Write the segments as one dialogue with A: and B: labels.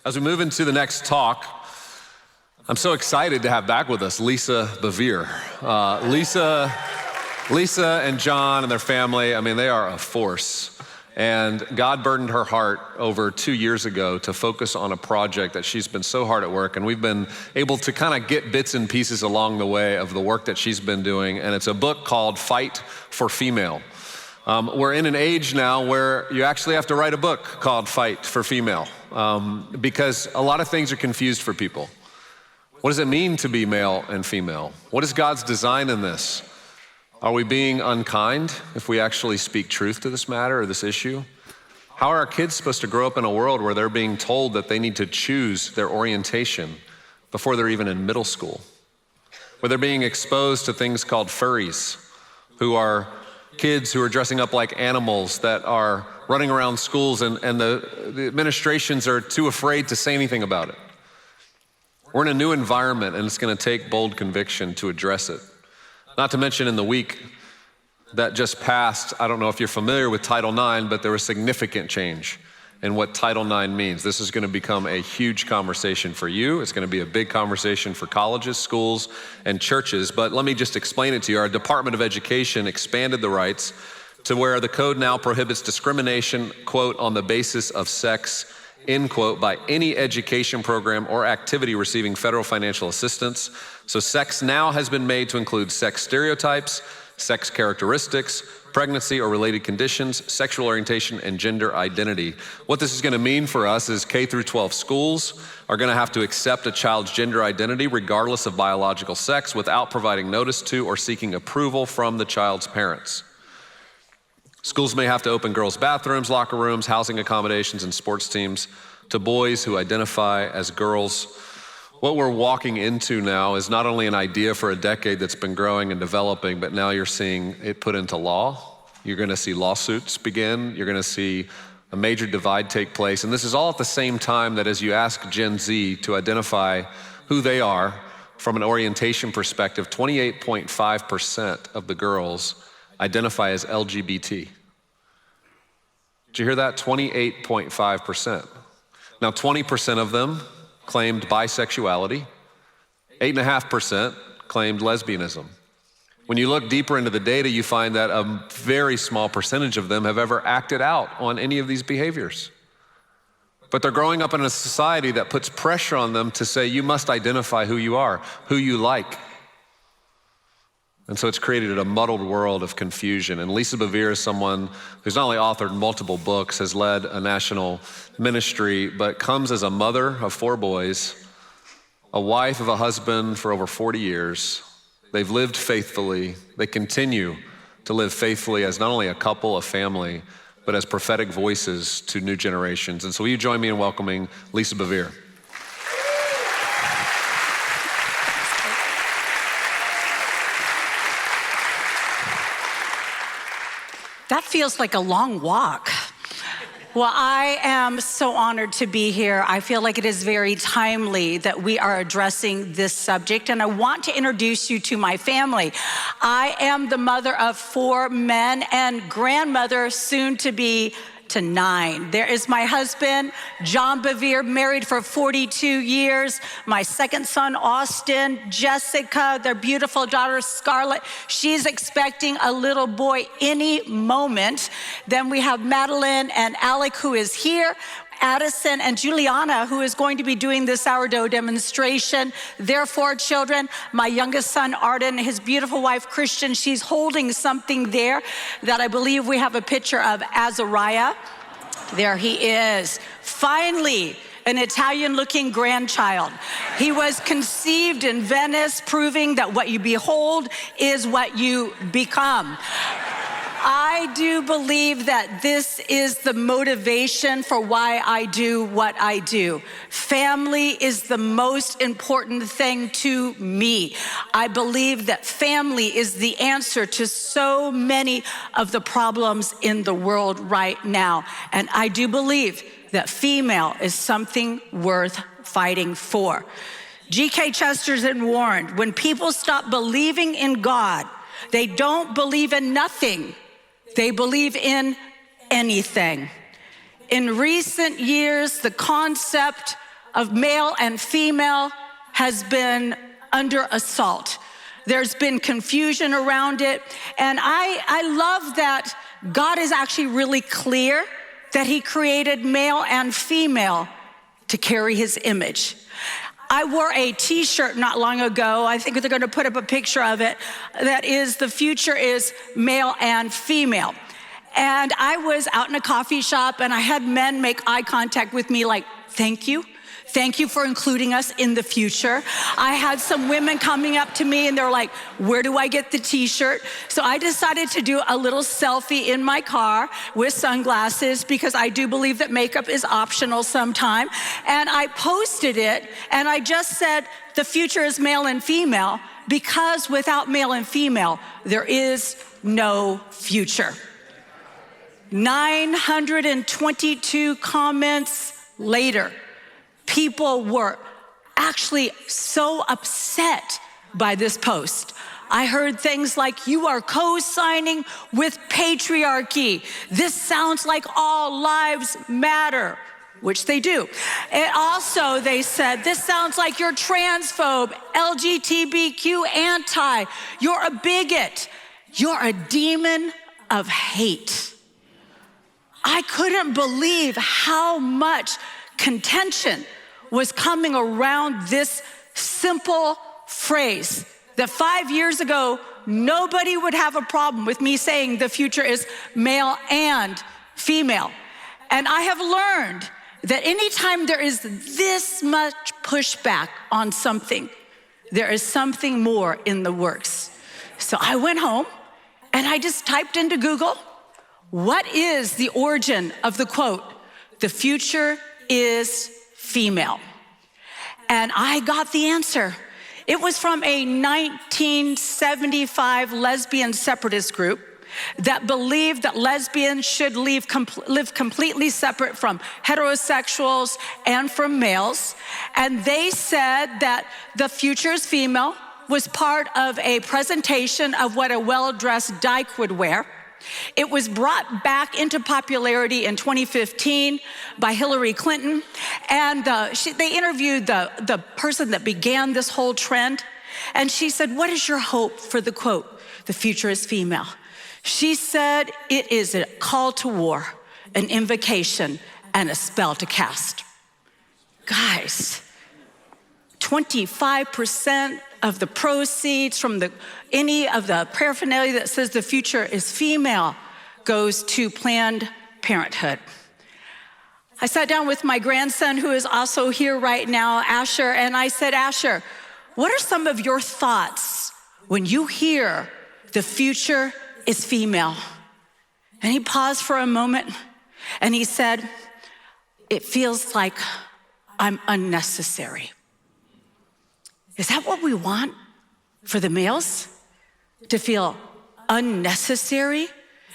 A: As we move into the next talk, I'm so excited to have back with us Lisa Bevere. Lisa and John and their family, I mean, they are a force. And God burdened her heart over 2 years ago to focus on a project that she's been so hard at work. And we've been able to kind of get bits and pieces along the way of the work that she's been doing. And it's a book called Fight for Female. We're in an age now where you actually have to write a book called Fight for Female because a lot of things are confused for people. What does it mean to be male and female? What is God's design in this? Are we being unkind if we actually speak truth to this matter or this issue? How are our kids supposed to grow up in a world where they're being told that they need to choose their orientation before they're even in middle school? Where they're being exposed to things called furries, who are kids who are dressing up like animals that are running around schools and the administrations are too afraid to say anything about it. We're in a new environment and it's gonna take bold conviction to address it. Not to mention in the week that just passed, I don't know if you're familiar with Title IX, but there was significant change in what Title IX means. This is gonna become a huge conversation for you. It's gonna be a big conversation for colleges, schools, and churches. But let me just explain it to you. Our Department of Education expanded the rights to where the code now prohibits discrimination, quote, on the basis of sex, end quote, by any education program or activity receiving federal financial assistance. So sex now has been made to include sex stereotypes, sex characteristics, pregnancy or related conditions, sexual orientation, and gender identity. What this is gonna mean for us is K through 12 schools are gonna have to accept a child's gender identity regardless of biological sex without providing notice to or seeking approval from the child's parents. Schools may have to open girls' bathrooms, locker rooms, housing accommodations, and sports teams to boys who identify as girls. What we're walking into now is not only an idea for a decade that's been growing and developing, but now you're seeing it put into law. You're gonna see lawsuits begin. You're gonna see a major divide take place. And this is all at the same time that as you ask Gen Z to identify who they are from an orientation perspective, 28.5% of the girls identify as LGBT. Did you hear that? 28.5%. Now 20% of them claimed bisexuality, 8.5% claimed lesbianism. When you look deeper into the data, you find that a very small percentage of them have ever acted out on any of these behaviors. But they're growing up in a society that puts pressure on them to say, you must identify who you are, who you like. And so it's created a muddled world of confusion. And Lisa Bevere is someone who's not only authored multiple books, has led a national ministry, but comes as a mother of 4 boys, a wife of a husband for over 40 years. They've lived faithfully. They continue to live faithfully as not only a couple, a family, but as prophetic voices to new generations. And so will you join me in welcoming Lisa Bevere?
B: That feels like a long walk. Well, I am so honored to be here. I feel like it is very timely that we are addressing this subject, and I want to introduce you to my family. I am the mother of 4 men and grandmother, soon to be to 9. There is my husband, John Bevere, married for 42 years. My second son, Austin, Jessica, their beautiful daughter, Scarlett. She's expecting a little boy any moment. Then we have Madeline and Alec, who is here. Addison and Juliana, who is going to be doing the sourdough demonstration. Their 4 children, my youngest son, Arden, his beautiful wife, Christian. She's holding something there that I believe we have a picture of Azariah. There he is. Finally, an Italian-looking grandchild. He was conceived in Venice, proving that what you behold is what you become. I do believe that this is the motivation for why I do what I do. Family is the most important thing to me. I believe that family is the answer to so many of the problems in the world right now. And I do believe that female is something worth fighting for. G.K. Chesterton warned, when people stop believing in God, they don't believe in nothing. They believe in anything. In recent years, the concept of male and female has been under assault. There's been confusion around it. And I love that God is actually really clear that he created male and female to carry his image. I wore a t-shirt not long ago. I think they're gonna put up a picture of it. That is, the future is male and female. And I was out in a coffee shop and I had men make eye contact with me like, thank you. Thank you for including us in the future. I had some women coming up to me and they're like, where do I get the t-shirt? So I decided to do a little selfie in my car with sunglasses because I do believe that makeup is optional sometime. And I posted it and I just said, the future is male and female because without male and female, there is no future. 922 comments later, people were actually so upset by this post. I heard things like, you are co-signing with patriarchy. This sounds like all lives matter, which they do. And also they said, this sounds like you're transphobe, LGBTQ anti, you're a bigot, you're a demon of hate. I couldn't believe how much contention was coming around this simple phrase that 5 years ago, nobody would have a problem with me saying the future is male and female. And I have learned that anytime there is this much pushback on something, there is something more in the works. So I went home and I just typed into Google, what is the origin of the quote, the future is female? And I got the answer. It was from a 1975 lesbian separatist group that believed that lesbians should live completely separate from heterosexuals and from males. And they said that the future is female was part of a presentation of what a well-dressed dyke would wear. It was brought back into popularity in 2015 by Hillary Clinton. And they interviewed the person that began this whole trend. And she said, what is your hope for the quote, the future is female? She said, it is a call to war, an invocation, and a spell to cast. Guys, 25% of the proceeds from any of the paraphernalia that says the future is female goes to Planned Parenthood. I sat down with my grandson, who is also here right now, Asher, and I said, Asher, what are some of your thoughts when you hear the future is female? And he paused for a moment and he said, it feels like I'm unnecessary. Is that what we want for the males? To feel unnecessary?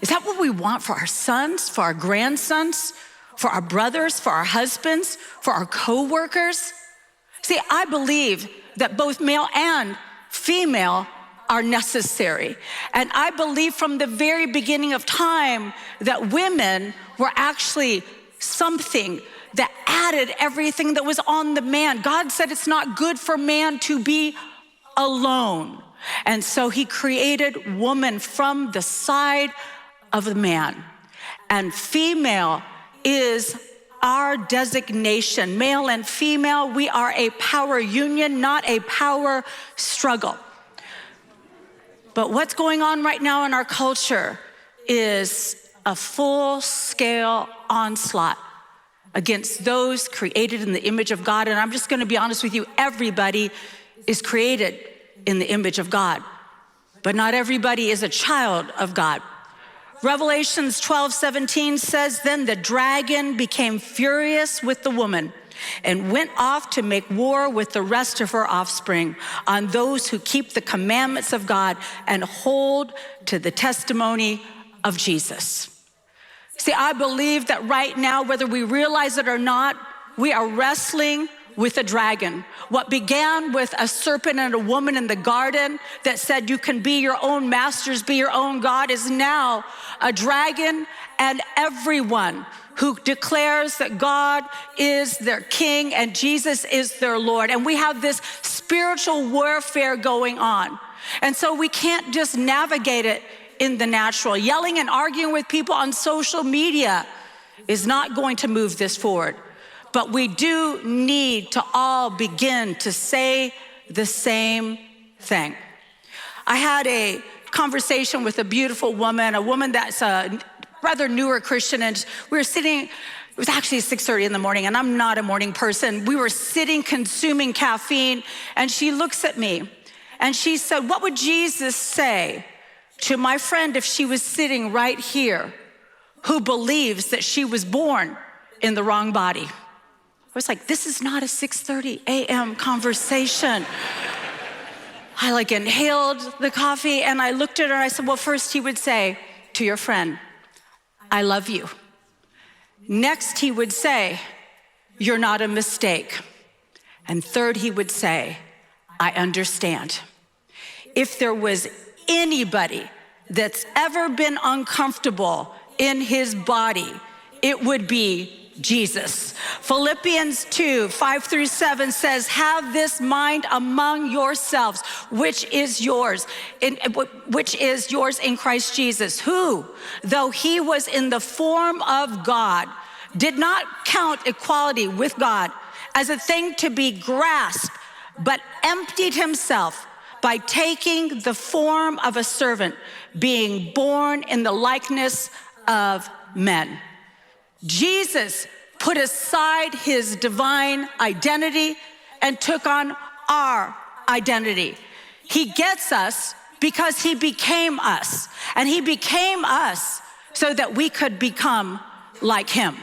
B: Is that what we want for our sons, for our grandsons, for our brothers, for our husbands, for our co-workers? See, I believe that both male and female are necessary. And I believe from the very beginning of time that women were actually something that added everything that was on the man. God said it's not good for man to be alone. And so he created woman from the side of the man. And female is our designation. Male and female, we are a power union, not a power struggle. But what's going on right now in our culture is a full-scale onslaught against those created in the image of God. And I'm just gonna be honest with you, everybody is created in the image of God, but not everybody is a child of God. Revelations 12:17 says, then the dragon became furious with the woman and went off to make war with the rest of her offspring on those who keep the commandments of God and hold to the testimony of Jesus. See, I believe that right now, whether we realize it or not, we are wrestling with a dragon. What began with a serpent and a woman in the garden that said you can be your own masters, be your own God, is now a dragon and everyone who declares that God is their king and Jesus is their Lord. And we have this spiritual warfare going on. And so we can't just navigate it in the natural. Yelling and arguing with people on social media is not going to move this forward. But we do need to all begin to say the same thing. I had a conversation with a beautiful woman, a woman that's a rather newer Christian, and we were sitting, it was actually 6:30 in the morning, and I'm not a morning person. We were sitting consuming caffeine, and she looks at me, and she said, what would Jesus say to my friend if she was sitting right here who believes that she was born in the wrong body? I was like, this is not a 6:30 a.m. conversation. I inhaled the coffee and I looked at her and I said, well, first he would say to your friend, I love you. Next, he would say, you're not a mistake. And third, he would say, I understand. If there was anybody that's ever been uncomfortable in his body, it would be Jesus. Philippians 2:5-7 says, have this mind among yourselves, which is yours in Christ Jesus, who, though he was in the form of God, did not count equality with God as a thing to be grasped, but emptied himself by taking the form of a servant, being born in the likeness of men. Jesus put aside his divine identity and took on our identity. He gets us because he became us, and he became us so that we could become like him.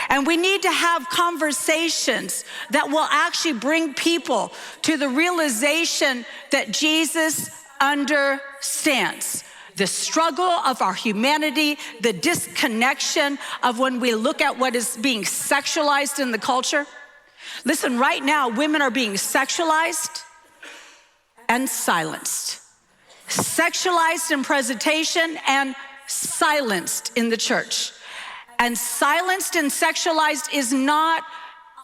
B: And we need to have conversations that will actually bring people to the realization that Jesus understands the struggle of our humanity, the disconnection of when we look at what is being sexualized in the culture. Listen, right now, women are being sexualized and silenced. Sexualized in presentation and silenced in the church. And silenced and sexualized is not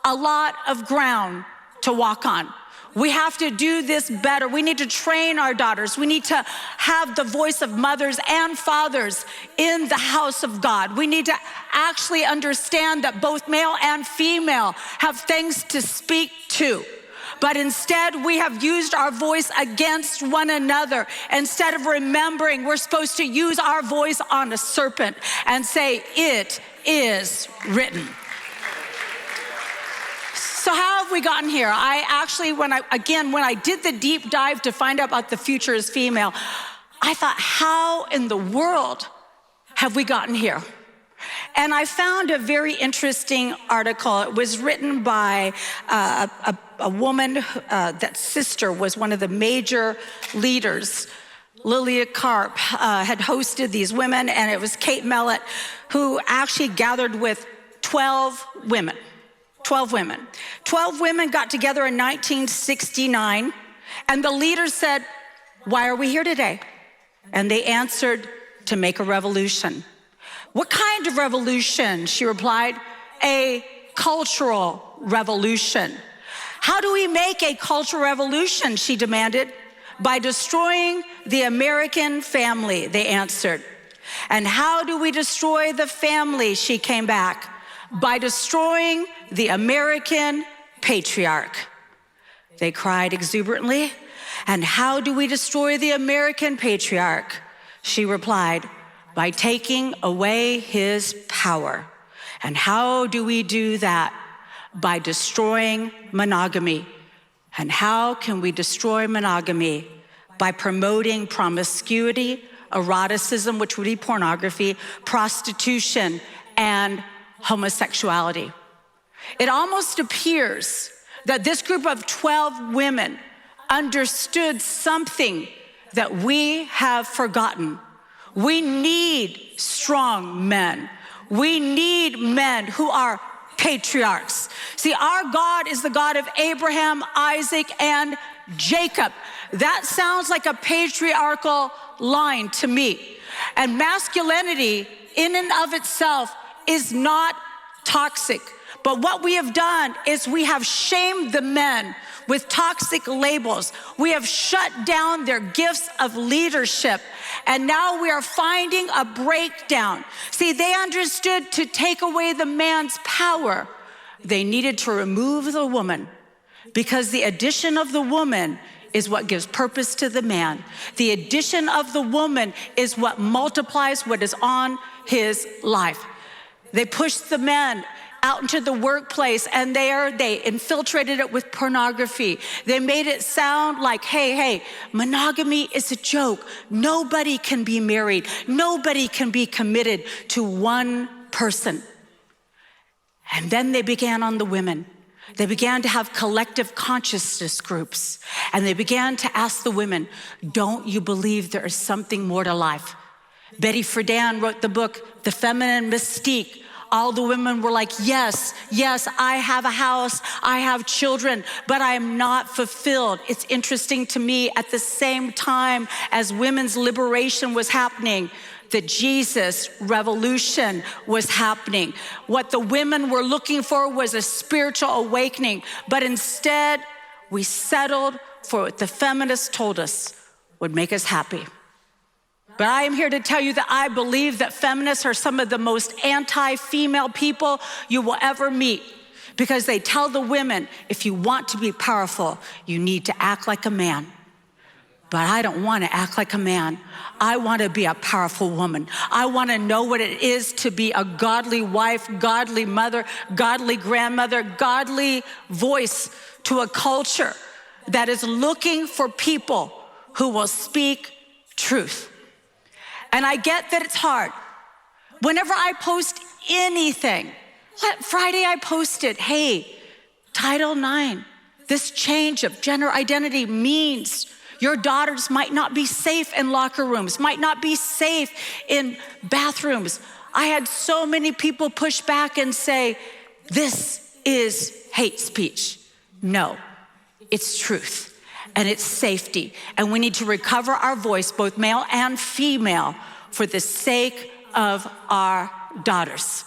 B: a lot of ground to walk on. We have to do this better. We need to train our daughters. We need to have the voice of mothers and fathers in the house of God. We need to actually understand that both male and female have things to speak to. But instead, we have used our voice against one another. Instead of remembering, we're supposed to use our voice on a serpent and say, it is written. So how have we gotten here? I actually, when I did the deep dive to find out about the future as female, I thought, how in the world have we gotten here? And I found a very interesting article. It was written by a woman, that sister was one of the major leaders. Lilia Karp had hosted these women, and it was Kate Mellett who actually gathered with 12 women. 12 women. 12 women got together in 1969, and the leaders said, why are we here today? And they answered, to make a revolution. What kind of revolution? She replied, a cultural revolution. How do we make a cultural revolution? She demanded. By destroying the American family, they answered. And how do we destroy the family? She came back. By destroying the American patriarch. They cried exuberantly. And how do we destroy the American patriarch? She replied, by taking away his power. And how do we do that? By destroying monogamy. And how can we destroy monogamy? By promoting promiscuity, eroticism, which would be pornography, prostitution, and homosexuality. It almost appears that this group of 12 women understood something that we have forgotten. We need strong men. We need men who are patriarchs. See, our God is the God of Abraham, Isaac, and Jacob. That sounds like a patriarchal line to me. And masculinity in and of itself is not toxic. But what we have done is we have shamed the men with toxic labels. We have shut down their gifts of leadership. And now we are finding a breakdown. See, they understood to take away the man's power, they needed to remove the woman, because the addition of the woman is what gives purpose to the man. The addition of the woman is what multiplies what is on his life. They pushed the men out into the workplace, and they infiltrated it with pornography. They made it sound like, hey, monogamy is a joke. Nobody can be married. Nobody can be committed to one person. And then they began on the women. They began to have collective consciousness groups, and they began to ask the women, don't you believe there is something more to life? Betty Friedan wrote the book, The Feminine Mystique. All the women were like, yes, I have a house, I have children, but I am not fulfilled. It's interesting to me, at the same time as women's liberation was happening, the Jesus revolution was happening. What the women were looking for was a spiritual awakening, but instead we settled for what the feminists told us would make us happy. But I am here to tell you that I believe that feminists are some of the most anti-female people you will ever meet, because they tell the women, if you want to be powerful, you need to act like a man. But I don't want to act like a man. I want to be a powerful woman. I want to know what it is to be a godly wife, godly mother, godly grandmother, godly voice to a culture that is looking for people who will speak truth. And I get that it's hard. Whenever I post anything, Friday I posted, hey, Title IX, this change of gender identity means your daughters might not be safe in locker rooms, might not be safe in bathrooms. I had so many people push back and say, this is hate speech. No, it's truth. And it's safety. And we need to recover our voice, both male and female, for the sake of our daughters.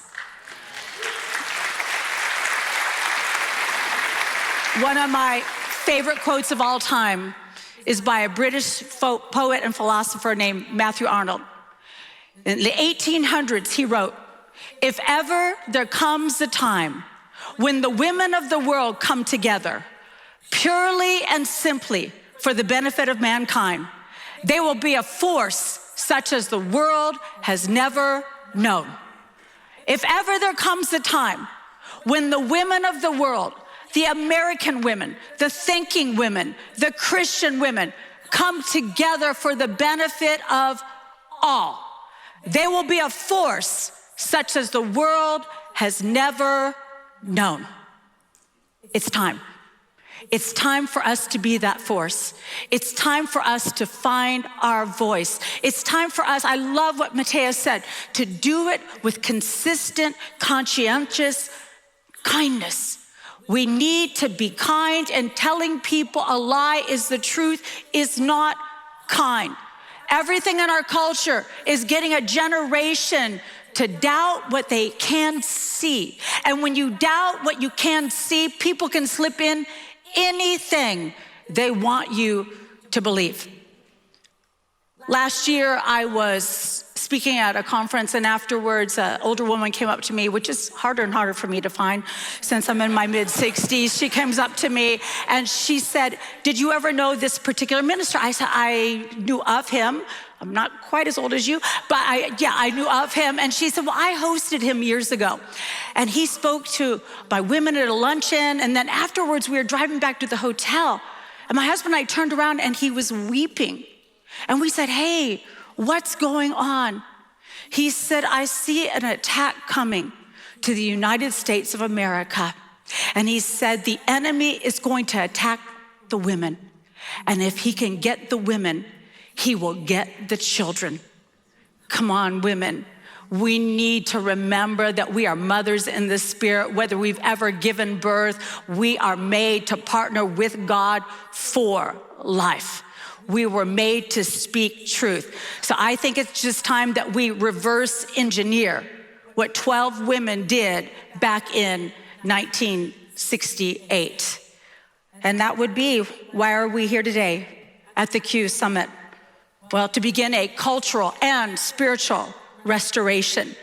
B: One of my favorite quotes of all time is by a British poet and philosopher named Matthew Arnold. In the 1800s, he wrote, if ever there comes a time when the women of the world come together, purely and simply for the benefit of mankind, they will be a force such as the world has never known. If ever there comes a time when the women of the world, the American women, the thinking women, the Christian women, come together for the benefit of all, they will be a force such as the world has never known. It's time. It's time for us to be that force. It's time for us to find our voice. It's time for us, I love what Matthias said, to do it with consistent, conscientious kindness. We need to be kind, and telling people a lie is the truth is not kind. Everything in our culture is getting a generation to doubt what they can see. And when you doubt what you can see, people can slip in anything they want you to believe. Last year, I was speaking at a conference, and afterwards, an older woman came up to me, which is harder and harder for me to find since I'm in my mid-60s. She comes up to me and she said, did you ever know this particular minister? I said, I knew of him. I'm not quite as old as you, but I knew of him. And she said, well, I hosted him years ago. And he spoke to my women at a luncheon. And then afterwards, we were driving back to the hotel. And my husband and I turned around and he was weeping. And we said, hey, what's going on? He said, I see an attack coming to the United States of America. And he said, the enemy is going to attack the women. And if he can get the women, he will get the children. Come on, women. We need to remember that we are mothers in the spirit. Whether we've ever given birth, we are made to partner with God for life. We were made to speak truth. So I think it's just time that we reverse engineer what 12 women did back in 1968. And that would be, why are we here today at the Q Summit? Well, to begin a cultural and spiritual restoration.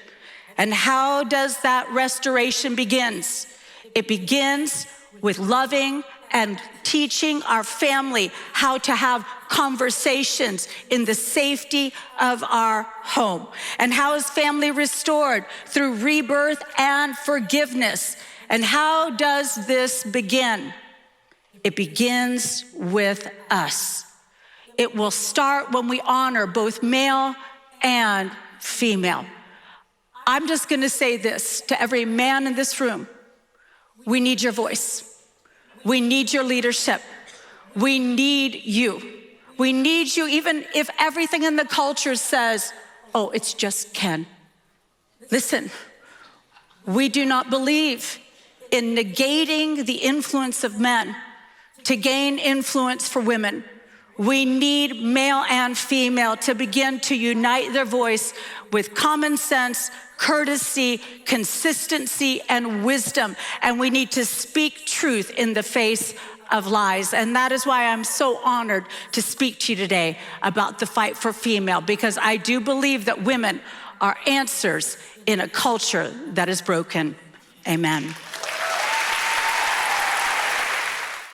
B: And how does that restoration begins? It begins with loving and teaching our family how to have conversations in the safety of our home. And how is family restored? Through rebirth and forgiveness. And how does this begin? It begins with us. It will start when we honor both male and female. I'm just gonna say this to every man in this room. We need your voice. We need your leadership. We need you. We need you even if everything in the culture says, oh, it's just Ken. Listen, we do not believe in negating the influence of men to gain influence for women. We need male and female to begin to unite their voice with common sense, courtesy, consistency, and wisdom. And we need to speak truth in the face of lies. And that is why I'm so honored to speak to you today about the fight for female, because I do believe that women are answers in a culture that is broken. Amen.